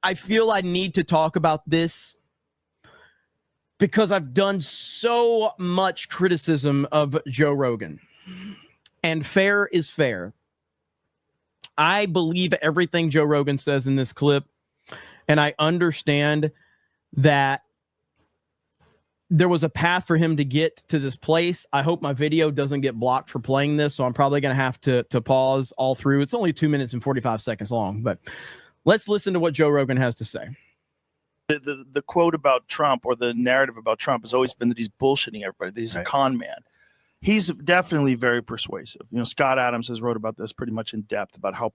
I feel I need to talk about this because I've done so much criticism of Joe Rogan. And fair is fair. I believe everything Joe Rogan says in this clip, and I understand that there was a path for him to get to this place. I hope my video doesn't get blocked for playing this, so I'm probably going to have to pause all through. It's only 2 minutes and 45 seconds long, but let's listen to what Joe Rogan has to say. The quote about Trump, or the narrative about Trump, has always been that he's bullshitting everybody, that he's a con man. He's definitely very persuasive. You know, Scott Adams has wrote about this pretty much in depth, about how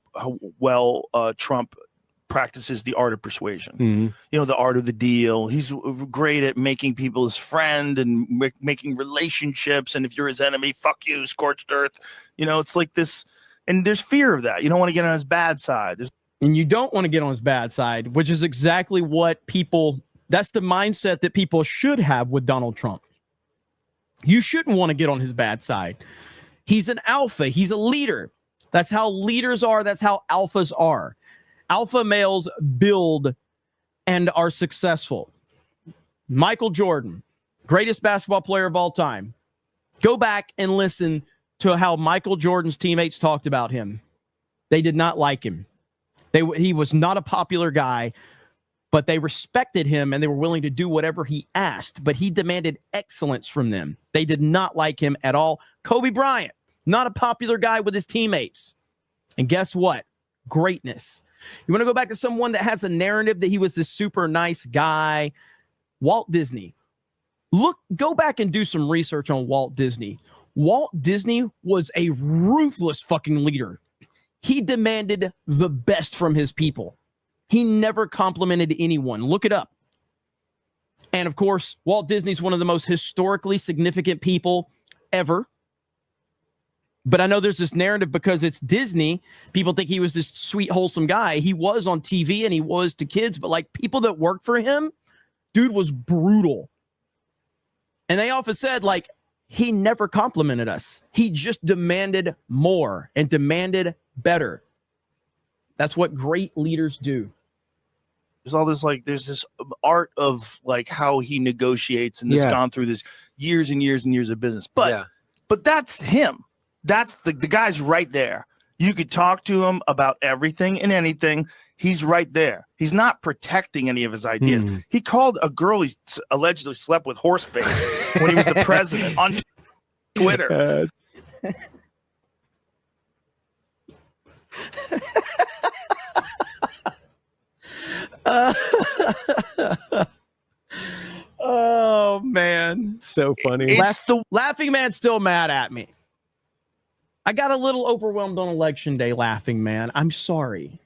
well Trump practices the art of persuasion. You know, the art of the deal. He's great at making people his friend and making relationships. And if you're his enemy, fuck you, scorched earth. You know, it's like this. And there's fear of that. You don't want to get on his bad side. And you don't want to get on his bad side, which is exactly what that's the mindset that people should have with Donald Trump. You shouldn't want to get on his bad side. He's an alpha. He's a leader. That's how leaders are. That's how alphas are. Alpha males build and are successful. Michael Jordan, greatest basketball player of all time. Go back and listen to how Michael Jordan's teammates talked about him. They did not like him. He was not a popular guy, but they respected him and they were willing to do whatever he asked, but he demanded excellence from them. They did not like him at all. Kobe Bryant, not a popular guy with his teammates. And guess what? Greatness. You want to go back to someone that has a narrative that he was this super nice guy? Walt Disney. Go back and do some research on Walt Disney. Walt Disney was a ruthless fucking leader. He demanded the best from his people. He never complimented anyone. Look it up. And of course, Walt Disney's one of the most historically significant people ever. But I know there's this narrative because it's Disney. People think he was this sweet, wholesome guy. He was on TV and he was to kids, but like people that worked for him, dude was brutal. And they often said, like, he never complimented us. He just demanded more and demanded better. That's what great leaders do. There's all this, like, there's this art of like how he negotiates, and it's gone through this years and years and years of business. But that's him. That's the guy's right there. You could talk to him about everything and anything. He's right there. He's not protecting any of his ideas. He called a girl he allegedly slept with horseface when he was the president on Twitter. Oh man, so funny. Laughing Man's still mad at me. I got a little overwhelmed on election day, Laughing Man. I'm sorry.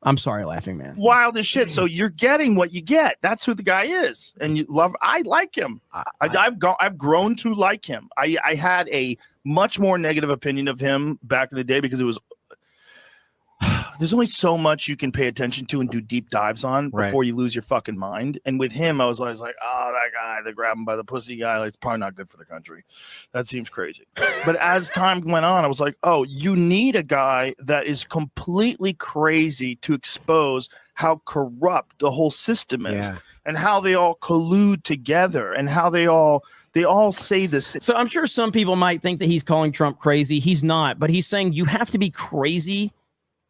I'm sorry, Laughing Man. Wild as shit. So you're getting what you get. That's who the guy is, and I like him. I've grown to like him. I had a much more negative opinion of him back in the day because it was. There's only so much you can pay attention to and do deep dives on before you lose your fucking mind. And with him, I was always like, oh, that guy, they grab him by the pussy guy. Like, it's probably not good for the country. That seems crazy. But as time went on, I was like, oh, you need a guy that is completely crazy to expose how corrupt the whole system is and how they all collude together and how they all say this. So I'm sure some people might think that he's calling Trump crazy. He's not, but he's saying you have to be crazy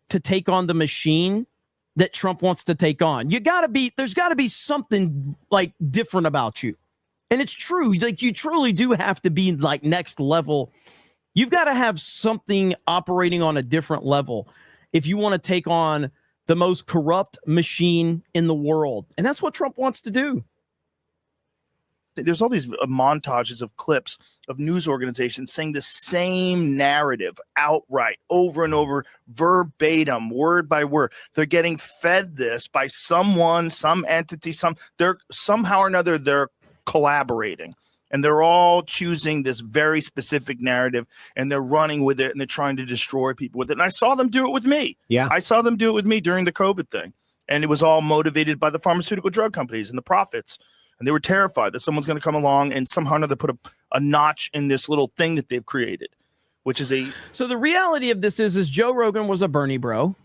to take on the machine that Trump wants to take on. There's gotta be something like different about you. And it's true. Like, you truly do have to be like next level. You've got to have something operating on a different level if you want to take on the most corrupt machine in the world. And that's what Trump wants to do. There's all these montages of clips of news organizations saying the same narrative outright over and over, verbatim, word by word. They're getting fed this by someone, some entity, they're somehow or another, they're collaborating, and they're all choosing this very specific narrative, and they're running with it, and they're trying to destroy people with it. And I saw them do it with me. Yeah. I saw them do it with me during the COVID thing. And it was all motivated by the pharmaceutical drug companies and the profits. And they were terrified that someone's going to come along and somehow or another put a notch in this little thing that they've created, which is a... So the reality of this is Joe Rogan was a Bernie bro.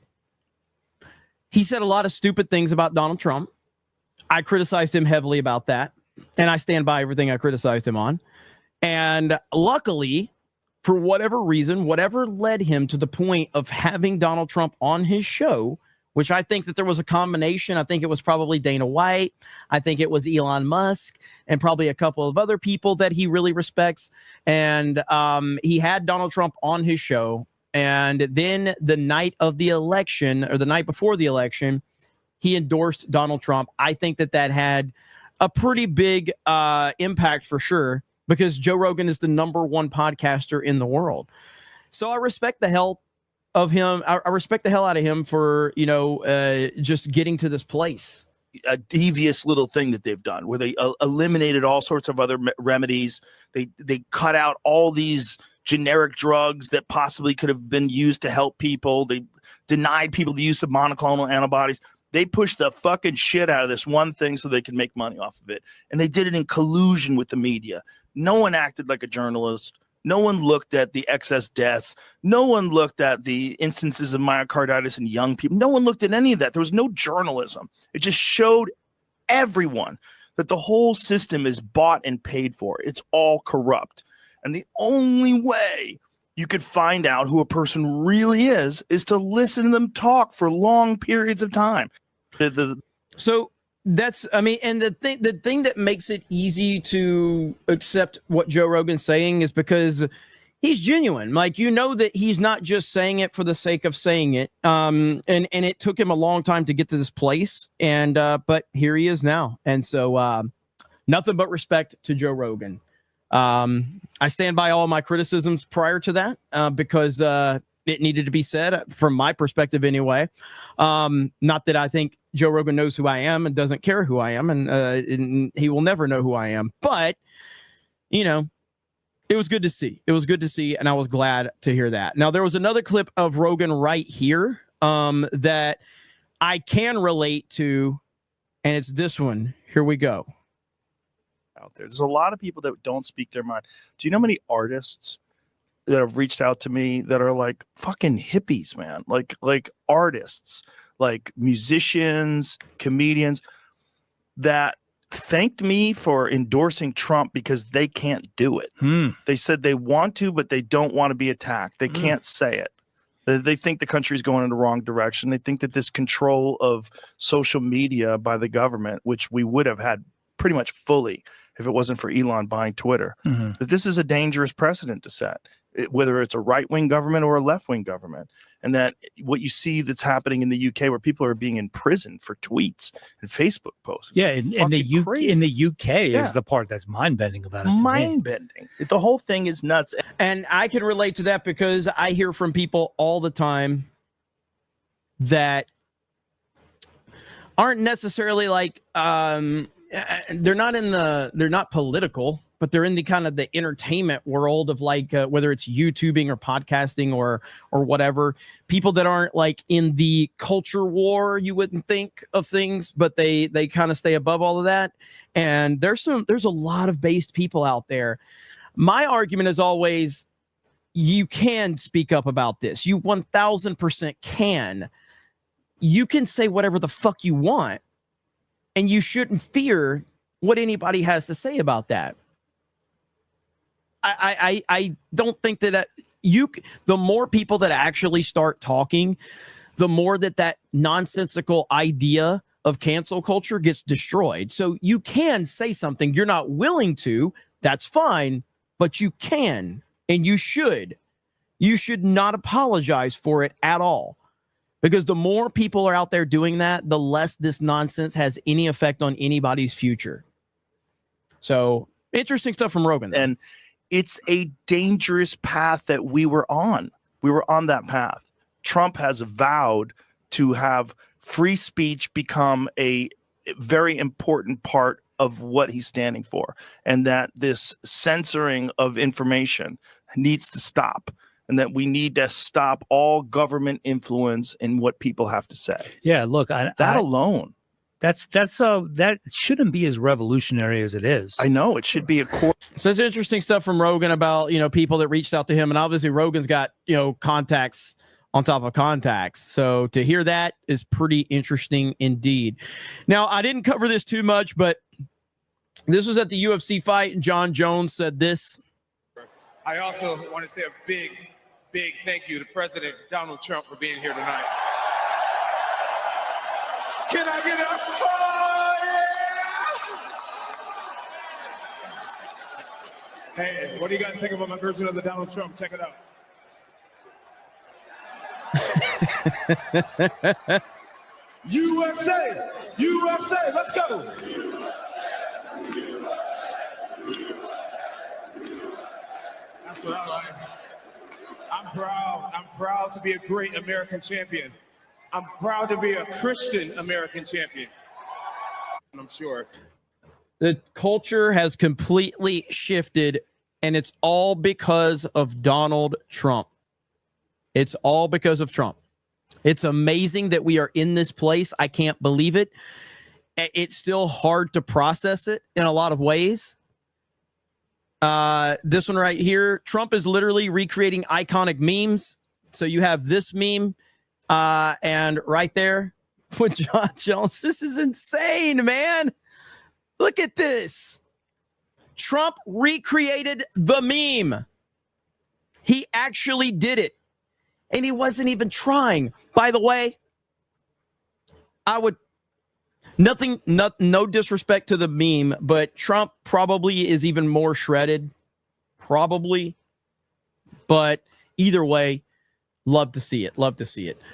he said a lot of stupid things about Donald Trump. I criticized him heavily about that, and I stand by everything I criticized him on. And luckily, for whatever reason, whatever led him to the point of having Donald Trump on his show, which I think that there was a combination. I think it was probably Dana White. I think it was Elon Musk and probably a couple of other people that he really respects. And he had Donald Trump on his show. And then the night of the election, or the night before the election, he endorsed Donald Trump. I think that that had a pretty big impact for sure, because Joe Rogan is the #1 podcaster in the world. So I respect the hell of him. I respect the hell out of him for, just getting to this place. A devious little thing that they've done where they eliminated all sorts of other remedies. They cut out all these generic drugs that possibly could have been used to help people. They denied people the use of monoclonal antibodies. They pushed the fucking shit out of this one thing so they could make money off of it. And they did it in collusion with the media. No one acted like a journalist. No one looked at the excess deaths. No one looked at the instances of myocarditis in young people. No one looked at any of that. There was no journalism. It just showed everyone that the whole system is bought and paid for. It's all corrupt. And the only way you could find out who a person really is to listen to them talk for long periods of time. So that's, and the thing that makes it easy to accept what Joe Rogan's saying is because he's genuine. Like, that he's not just saying it for the sake of saying it. And it took him a long time to get to this place. And but here he is now. And so nothing but respect to Joe Rogan. I stand by all my criticisms prior to that because it needed to be said from my perspective anyway. Not that I think Joe Rogan knows who I am and doesn't care who I am, and he will never know who I am. But, it was good to see. It was good to see, and I was glad to hear that. Now, there was another clip of Rogan right here that I can relate to, and it's this one. Here we go. Out there's a lot of people that don't speak their mind. Do you know how many artists that have reached out to me that are like fucking hippies, man? Like artists, like musicians, comedians that thanked me for endorsing Trump because they can't do it. They said they want to, but they don't want to be attacked. They can't say it. They think the country is going in the wrong direction. They think that this control of social media by the government, which we would have had pretty much fully if it wasn't for Elon buying Twitter, that this is a dangerous precedent to set, whether it's a right-wing government or a left-wing government. And that what you see that's happening in the UK where people are being imprisoned for tweets and Facebook posts. Yeah, in the UK is the part that's mind-bending about it. Mind-bending. The whole thing is nuts. And I can relate to that because I hear from people all the time that aren't necessarily like they're not political, but they're in the kind of the entertainment world of like whether it's YouTubing or podcasting or whatever. People that aren't like in the culture war, you wouldn't think of things, but they kind of stay above all of that. And there's a lot of based people out there. My argument is always, you can speak up about this. You 1000% can. You can say whatever the fuck you want. And you shouldn't fear what anybody has to say about that. I don't think that the more people that actually start talking, the more that nonsensical idea of cancel culture gets destroyed. So you can say something. You're not willing to, that's fine, but you can, and you should. You should not apologize for it at all. Because the more people are out there doing that, the less this nonsense has any effect on anybody's future. So interesting stuff from Rogan. And it's a dangerous path that we were on. We were on that path. Trump has vowed to have free speech become a very important part of what he's standing for. And that this censoring of information needs to stop. And that we need to stop all government influence in what people have to say. Yeah, look, that alone. That shouldn't be as revolutionary as it is. I know it should be a core. So it's interesting stuff from Rogan about people that reached out to him, and obviously Rogan's got contacts on top of contacts. So to hear that is pretty interesting indeed. Now, I didn't cover this too much, but this was at the UFC fight, and John Jones said this. I also want to say a big thank you to President Donald Trump for being here tonight. Can I get up? Oh, yeah! Hey, what do you guys think about my version of the Donald Trump? Check it out. USA! USA! Let's go! That's what I like. I'm proud. I'm proud to be a great American champion. I'm proud to be a Christian American champion. I'm sure. The culture has completely shifted, and it's all because of Donald Trump. It's all because of Trump. It's amazing that we are in this place. I can't believe it. It's still hard to process it in a lot of ways. This one right here, Trump is literally recreating iconic memes. So you have this meme, and right there with John Jones. This is insane, man. Look at this. Trump recreated the meme. He actually did it. And he wasn't even trying. By the way, no disrespect to the meme, but Trump probably is even more shredded. Probably. But either way, love to see it. Love to see it.